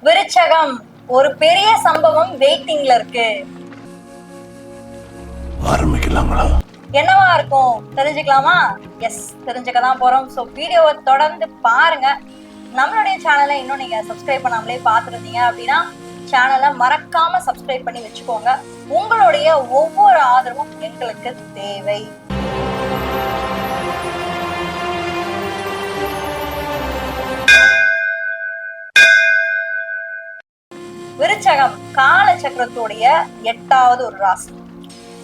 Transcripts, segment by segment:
விருச்சகம், ஒரு பெரிய சம்பவம் வெயிட்டிங்ல இருக்கு. ஆரம்பிக்கலாங்களா? என்னவா இருக்கும் தெரிஞ்சுக்கலாமா? எஸ், தெரிஞ்சுக்கதான் போறோம். ஸோ வீடியோவை தொடர்ந்து பாருங்க. நம்மளுடைய சேனலை இன்னும் நீங்க சப்ஸ்கிரைப் பண்ணாமலே பார்த்துருந்தீங்க அப்படின்னா சேனலை மறக்காம சப்ஸ்கிரைப் பண்ணி வச்சுக்கோங்க. உங்களுடைய ஒவ்வொரு ஆதரவும் எங்களுக்கு தேவை. விருச்சகம் கால சக்கரத்துடைய 8வது ஒரு ராசி.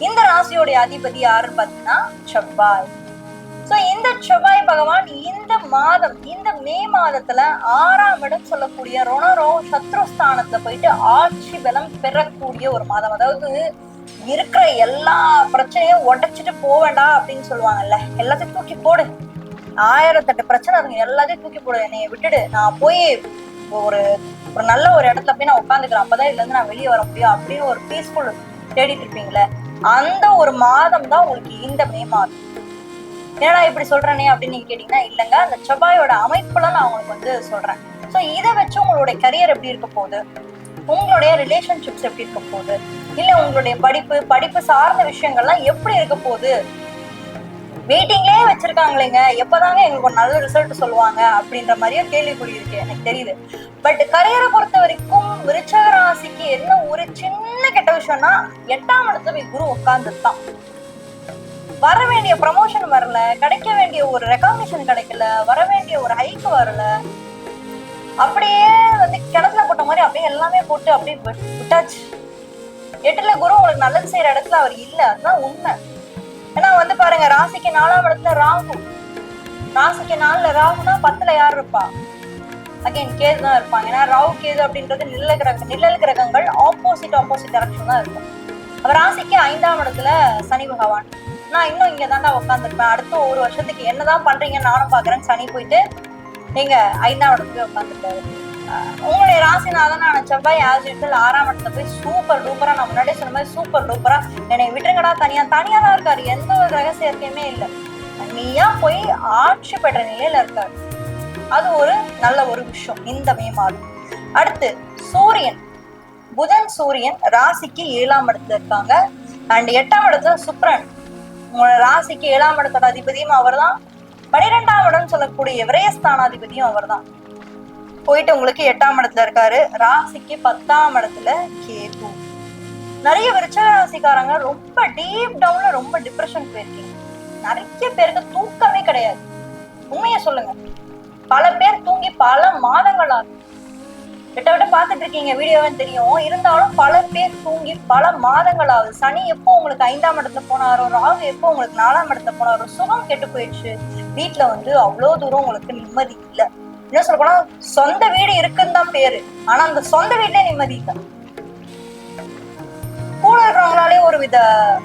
இந்த ராசியோடைய அதிபதி யாருன்னு பாத்தீங்கன்னா செவ்வாய். சோ இந்த செவ்வாய் பகவான் இந்த மாதம், இந்த மே மாதத்துல 6ஆம் இடம் சொல்லக்கூடிய ருணரோ சத்ருஸ்தானத்துல போயிட்டு ஆட்சி பலம் பெறக்கூடிய ஒரு மாதம். அதாவது இருக்கிற எல்லா பிரச்சனையும் உடைச்சிட்டு போவேண்டா அப்படின்னு சொல்லுவாங்கல்ல, எல்லாத்தையும் தூக்கி போடு, 1008 பிரச்சனை இருக்கு, எல்லாத்தையும் தூக்கி போடு, என்னைய விட்டுடு, நான் போய் ஒரு ஒரு நல்ல ஒரு இடத்துல போய் நான் உட்காந்துக்கிறேன், அப்பதான் இதுல இருந்து நான் வெளியே வர முடியும் அப்படின்னு ஒரு பீஸ்ஃபுல் தேடிட்டு இருப்பீங்களே, அந்த ஒரு மாதம் தான் உங்களுக்கு இந்த மே மாதம். ஏன்னா இப்படி சொல்றேனே அப்படின்னு நீங்க கேட்டீங்கன்னா, இல்லைங்க, அந்த செவ்வாயோட அமைப்புல நான் உங்களுக்கு வந்து சொல்றேன். ஸோ இதை வச்சு உங்களுடைய கரியர் எப்படி இருக்க போகுது, உங்களுடைய ரிலேஷன்ஷிப்ஸ் எப்படி இருக்க போகுது, இல்ல உங்களுடைய படிப்பு சார்ந்த விஷயங்கள்லாம் எப்படி இருக்க போகுது, வெயிட்டிங்லேயே வச்சிருக்காங்களேங்க, எப்பதாங்க எங்களுக்கு ஒரு நல்ல ரிசல்ட் சொல்லுவாங்க அப்படின்ற மாதிரியே கேள்விக்குறி இருக்கு, எனக்கு தெரியுது. பட் கரியரை பொறுத்த வரைக்கும் விருச்சக ராசிக்கு என்ன ஒரு சின்ன கெட்ட விஷயம்னா, 8ஆம் இடத்துல போய் குரு உட்கார்ந்துதான். வர வேண்டிய ப்ரமோஷன் வரல, கிடைக்க வேண்டிய ஒரு ரெகக்னிஷன் கிடைக்கல, வர வேண்டிய ஒரு ஹைக் வரல, அப்படியே வந்து கிணத்துல போட்ட மாதிரி அப்படியே எல்லாமே போட்டு அப்படியே விட்டாச்சு. 8ல குரு உங்களுக்கு நல்லது செய்யற இடத்துல அவர் இல்ல, அதுதான் உண்மை. ஏன்னா வந்து பாருங்க, ராசிக்கு 4ஆம் இடத்துல ராகு, ராசிக்கு 4ல ராகுனா 10ல யார் இருப்பா? அகைன் கேது தான் இருப்பாங்க. ஏன்னா ராகு கேது அப்படின்றது நிழல் கிரகங்கள் ஆப்போசிட் டைரக்ஷன் தான் இருக்கும். அவர் ராசிக்கு 5ஆம் இடத்துல சனி பகவான். நான் இன்னும் இங்க தாண்டா உட்காந்துருப்பேன், அடுத்த ஒரு வருஷத்துக்கு என்னதான் பண்றீங்கன்னு நானும் பாக்குறேன்னு சனி போயிட்டு நீங்க 5ஆம் இடத்துல உட்காந்துருக்காரு. உங்களுடைய ராசிநாதனான செவ்வாய் ஆஸ் யூசுவல் 6ஆம் இடத்துல போய் சூப்பர் டூப்பரா, நான் முன்னாடியே சொன்ன மாதிரி சூப்பர் டூப்பரா என்னை விட்டுருங்கடா, தனியா தான் இருக்காரு, எந்த ஒரு ரகசியத்தையுமே இல்லை, தனியா போய் ஆட்சி பெற்ற நிலையில இருக்காரு. அது ஒரு நல்ல ஒரு விஷயம் இந்த மே மாதம். அடுத்து சூரியன், புதன் சூரியன் ராசிக்கு 7ஆம் இடத்துல இருக்காங்க. அண்ட் 8ஆம் இடத்துல சுக்கிரன், உங்களோட ராசிக்கு 7ஆம் இடத்தோட அதிபதியும் அவர் தான், 12ஆம் இடம் சொல்லக்கூடிய விரயஸ்தானாதிபதியும் அவர் தான். போயிட்டு உங்களுக்கு 8ஆம் இடத்துல இருக்காரு. ராசிக்கு 10ஆம் இடத்துல கேது. நிறைய விருச்சக ராசிக்காரங்க ரொம்ப டீப் டவுன்ல ரொம்ப டிப்ரெஷன் போயிருக்கீங்க. நிறைய பேருக்கு தூக்கமே கிடையாது. உண்மையை சொல்லுங்க, பல பேர் தூங்கி பல மாதங்கள் ஆகும். விட்ட பாத்துட்டு இருக்கீங்க வீடியோவே தெரியும். இருந்தாலும் பல பேர் தூங்கி பல மாதங்கள் ஆகுது. சனி எப்போ உங்களுக்கு 5ஆம் இடத்துல போனாரோ, ராகு எப்போ உங்களுக்கு 4ஆம் இடத்துல போனாரோ, சுகம் கெட்டு போயிடுச்சு. வீட்டுல வந்து அவ்வளவு தூரம் உங்களுக்கு நிம்மதி இல்லை. என்ன சொல்ல போனா, சொந்த வீடு இருக்குன்னு தான் பேரு, ஆனா அந்த சொந்த வீட்லயே நிம்மதி இல்லை. கூட இருக்கிறவங்களாலே ஒரு வித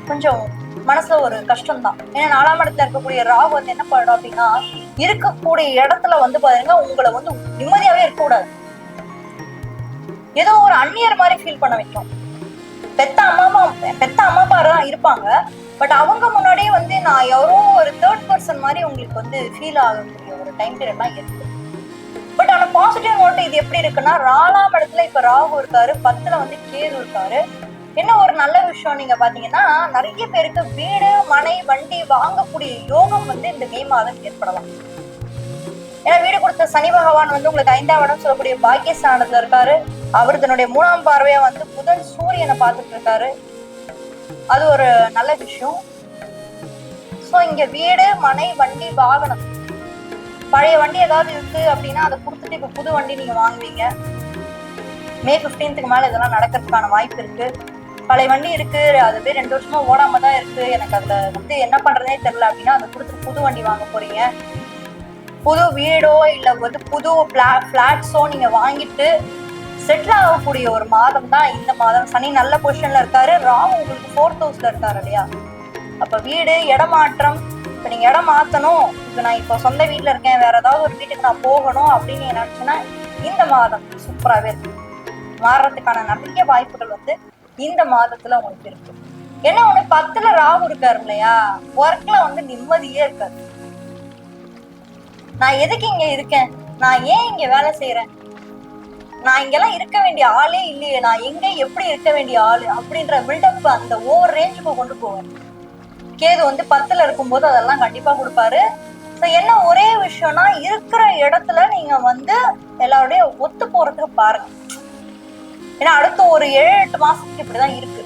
கொஞ்சம் மனசுல ஒரு கஷ்டம் தான். ஏன்னா 4ஆம் இடத்துல இருக்கக்கூடிய ராகு வந்து என்ன பண்ணும் அப்படின்னா, இருக்கக்கூடிய இடத்துல வந்து பாருங்க உங்களை வந்து நிம்மதியாவே இருக்க கூடாது, ஏதோ ஒரு அந்நியர் மாதிரி ஃபீல் பண்ண வைக்கும். பெத்த அம்மா அப்பா தான் இருப்பாங்க, பட் அவங்க முன்னாடியே வந்து நான் யாரோ ஒரு தேர்ட் பர்சன் மாதிரி உங்களுக்கு வந்து ஃபீல் ஆகக்கூடிய ஒரு டைம் பீரியட் எல்லாம் இருக்கு. பட் ஆனா பாசிட்டிவ் நோட் இது எப்படி இருக்குன்னா, 4ஆம் இடத்துல இப்ப ராகு இருக்காரு, 10ல வந்து கேது இருக்காரு. என்ன ஒரு நல்ல விஷயம் நீங்க பாத்தீங்கன்னா, நிறைய பேருக்கு வீடு மனை வண்டி வாங்கக்கூடிய யோகம் வந்து இந்த மே மாதம் ஏற்படலாம். ஏன்னா வீடு கொடுத்த சனி பகவான் வந்து உங்களுக்கு 5ஆம் இடம் சொல்லக்கூடிய பாக்கியஸ்தானத்துல இருக்காரு. அவர் தன்னுடைய 3ஆம் பார்வையா வந்து புதன் சூரியனை பார்த்துட்டு இருக்காரு. அது ஒரு நல்ல விஷயம். சோ இங்க வீடு மனை வண்டி வாகனம், பழைய வண்டி ஏதாவது இருக்கு அப்படின்னா அதை கொடுத்துட்டு இப்ப புது வண்டி நீங்க வாங்குவீங்க. மே 15க்கு மேல இதெல்லாம் நடக்கிறதுக்கான வாய்ப்பு இருக்கு. பழைய வண்டி இருக்கு, அது போய் 2 வருஷமா ஓடாம தான் இருக்கு, எனக்கு அதுல வந்து என்ன பண்றதே தெரியல அப்படின்னா அதை கொடுத்துட்டு புது வண்டி வாங்க போறீங்க. புது வீடோ இல்ல வந்து புது பிளாட்ஸோ நீங்க வாங்கிட்டு செட்டில் ஆகக்கூடிய ஒரு மாதம் தான் இந்த மாதம். சனி நல்ல பொசிஷன்ல இருக்காரு, ராகு உங்களுக்கு 4th ஹவுஸ்ல இருக்காரு இல்லையா. அப்ப வீடு இடமாற்றம், இப்ப நீங்க இடம் மாத்தணும், இப்ப நான் இப்போ சொந்த வீட்டுல இருக்கேன், வேற ஏதாவது ஒரு வீட்டுக்கு நான் போகணும் அப்படின்னு நீங்க நினைச்சேன்னா இந்த மாதம் சூப்பராகவே இருக்கு. மாறுறதுக்கான நிறைய வாய்ப்புகள் வந்து இந்த மாதத்துல உங்களுக்கு இருக்கு. என்ன ஒண்ணு, 10ல ராகு இருக்காரு இல்லையா, ஒர்க்ல வந்து நிம்மதியே இருக்காது. நான் எதுக்கு இங்க இருக்கேன், நான் ஏன் இங்க வேலை செய்யறேன், நான் இங்கெல்லாம் இருக்க வேண்டிய ஆளே இல்லையே, நான் எங்க எப்படி இருக்க வேண்டிய ஆளு அப்படின்ற பில்டப் அந்த ஓவர் ரேஞ்சுக்கு கொண்டு போவார். கேது வந்து 10ல இருக்கும்போது அதெல்லாம் கண்டிப்பா கொடுப்பாரு. என்ன ஒரே விஷயம்னா, இருக்கிற இடத்துல நீங்க வந்து எல்லாருடைய ஒத்து போறதுக்கு பாருங்க. ஏன்னா அடுத்த ஒரு 7-8 மாசத்துக்கு இப்படிதான் இருக்கு.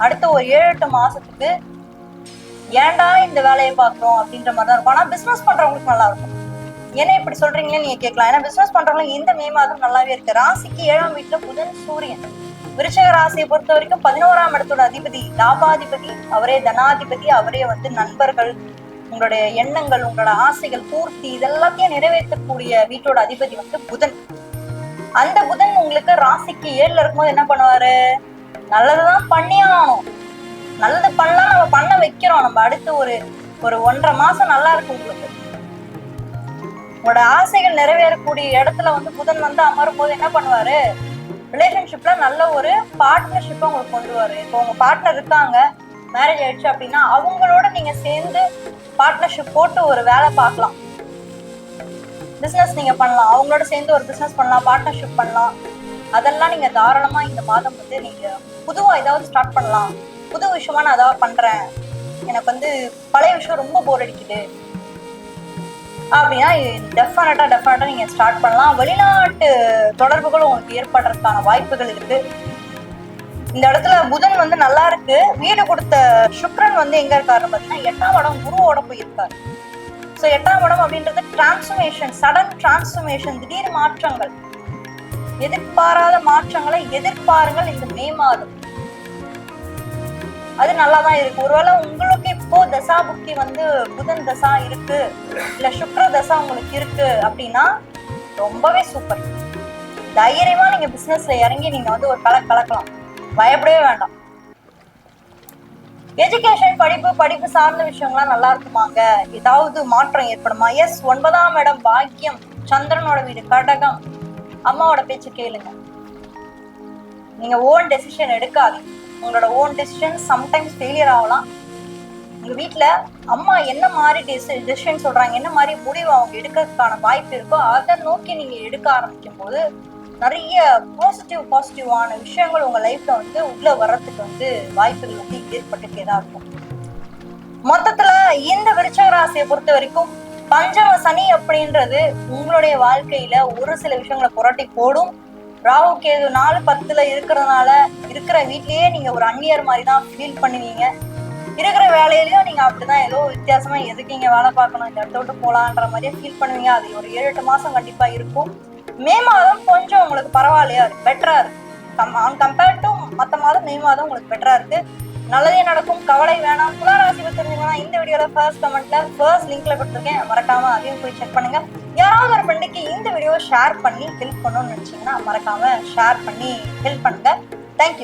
அடுத்த ஒரு 7-8 மாசத்துக்கு ஏன்டா இந்த வேலையை பாக்குறோம் அப்படின்ற மாதிரிதான் இருக்கும். ஆனா பிசினஸ் பண்றவங்களுக்கு நல்லா இருக்கும். என்ன இப்படி சொல்றீங்களேன்னு நீங்க கேட்கலாம். ஏன்னா பிசினஸ் பண்றவங்களுக்கு இந்த மே மாதம் நல்லாவே இருக்கு. ராசிக்கு 7ஆம் வீட்டுல புதன் சூரியன். விருச்சிக ராசியை பொறுத்த வரைக்கும் 11ஆம் இடத்தோட அதிபதி லாபாதிபதி, அவரே தனாதிபதி, அவரே வந்து நண்பர்கள், உங்களுடைய எண்ணங்கள், உங்களோட ஆசைகள் பூர்த்தி இதெல்லாத்தையும் நிறைவேற்றக்கூடிய வீட்டோட அதிபதி வந்து புதன். அந்த புதன் உங்களுக்கு ராசிக்கு 7ல இருக்கும்போது என்ன பண்ணுவாரு, நல்லதுதான் பண்ணியே ஆகணும். நல்லது பண்ணலாம், நம்ம பண்ண வைக்கிறோம். நம்ம அடுத்து ஒரு 1.5 மாசம் நல்லா இருக்கு. உங்களுக்கு உங்களோட ஆசைகள் நிறைவேறக்கூடிய இடத்துல வந்து புதன் வந்து அமரும் போது என்ன பண்ணுவாரு, ரிலேஷன்ஷிப்ல நல்ல ஒரு பார்ட்னர்ஷிப்பை உங்களுக்கு கொண்டு வரு. இப்போ உங்க பார்ட்னர் இருக்காங்க, மேரேஜ் ஆயிடுச்சு அப்படின்னா அவங்களோட நீங்க சேர்ந்து பார்ட்னர்ஷிப் போட்டு ஒரு வேலை பார்க்கலாம். பிசினஸ் நீங்க பண்ணலாம், அவங்களோட சேர்ந்து ஒரு பிசினஸ் பண்ணலாம், பார்ட்னர்ஷிப் பண்ணலாம். அதெல்லாம் நீங்க தாராளமா இந்த மாதம் வந்து நீங்க புதுவா ஏதாவது ஸ்டார்ட் பண்ணலாம். புது விஷயமா நான் ஏதாவது பண்றேன், எனக்கு வந்து பழைய விஷயம் ரொம்ப போர் அடிக்குது அப்படின்னா டெஃபினட்டா நீங்க ஸ்டார்ட் பண்ணலாம். வெளிநாட்டு தொடர்புகள் உங்களுக்கு ஏற்படுறதுக்கான வாய்ப்புகள் இருக்கு. இந்த இடத்துல புதன் வந்து நல்லா இருக்கு. வீடு கொடுத்த சுக்கிரன் வந்து எங்க இருக்காருன்னு பாத்தீங்கன்னா 8ஆம் இடம் குருவோட போயிருக்காரு. சோ 8ஆம் இடம் அப்படின்றது டிரான்ஸ்ஃபர்மேஷன், சடன் டிரான்ஸ்ஃபர்மேஷன், திடீர் மாற்றங்கள், எதிர்பாராத மாற்றங்களை எதிர்பாருங்கள் இந்த மே மாதம். அது நல்லாதான் இருக்கு. ஒருவேளை உங்களுக்கு இப்போ தசா புக்தி வந்து புதன் தசா இருக்கு, இல்ல சுக்ர தசா உங்களுக்கு இருக்கு அப்படின்னா ரொம்பவே சூப்பர். தைரியமா நீங்க பிசினஸ்ல இறங்கி நீங்க வந்து ஒரு கலக்கலாம், பயப்படவே வேண்டாம். எஜுகேஷன், படிப்பு சார்ந்த விஷயங்கள்லாம் நல்லா இருக்குமாங்க, ஏதாவது மாற்றம் ஏற்படுமா? எஸ், 9ஆம் இடம் பாக்கியம், சந்திரனோட வீடு கடகம். அம்மாவோட பேச்சு கேளுங்க. நீங்க ஓன் டெசிஷன் எடுக்காதீங்க. உங்களோட ஓன் டெசிஷன் சம்டைம்ஸ் ஃபெயிலியர் ஆகலாம். உங்க வீட்டுல அம்மா என்ன மாதிரி டெசிஷன் சொல்றாங்க, என்ன மாதிரி முடிவு அவங்க எடுக்கிறதுக்கான வாய்ப்பு இருக்கோ அதை நோக்கி நீங்க எடுக்க ஆரம்பிக்கும் போது நிறைய பாசிட்டிவான விஷயங்கள் உங்க லைஃப்ல வந்து உள்ள வர்றதுக்கு வந்து வாய்ப்புகள் வந்து ஏற்பட்டுட்டே தான் இருக்கும். மொத்தத்துல இந்த விருச்சிக ராசியை பொறுத்த வரைக்கும் பஞ்சம சனி அப்படின்றது உங்களுடைய வாழ்க்கையில ஒரு சில விஷயங்களை புரட்டி போடும். ராகு கேது 4-10ல இருக்கிறதுனால இருக்கிற வீட்லயே நீங்க ஒரு அந்நியர் மாதிரி தான் ஃபீல் பண்ணுவீங்க. இருக்கிற வேலையிலயும் நீங்க அப்படிதான் ஏதோ வித்தியாசமா எதுக்கு இங்க வேலை பார்க்கணும், இந்த இடத்த விட்டு போலான்ற மாதிரியே ஃபீல் பண்ணுவீங்க. அது ஒரு 7-8 மாசம் கண்டிப்பா இருக்கும். மே மாதம் கொஞ்சம் உங்களுக்கு பரவாயில்லையா இருக்கு, பெட்டரா இருக்கு. கம்பேர்ட் டு மற்ற மாதம் மே மாதம் உங்களுக்கு பெட்டரா இருக்கு. நல்லதே நடக்கும், கவலை வேணாம். துலா ராசி தெரிஞ்சுக்கணும். இந்த வீடியோல ஃபர்ஸ்ட் கமெண்ட்ல ஃபர்ஸ்ட் லிங்க்ல கொடுத்துருக்கேன், மறக்காம அதையும் போய் செக் பண்ணுங்க. யாராவது ஒரு ஃப்ரெண்டுக்கு இந்த வீடியோ ஷேர் பண்ணி ஹெல்ப் பண்ணணும்னு நினைச்சீங்கன்னா மறக்காம ஷேர் பண்ணி ஹெல்ப் பண்ணுங்க. தேங்க்யூ.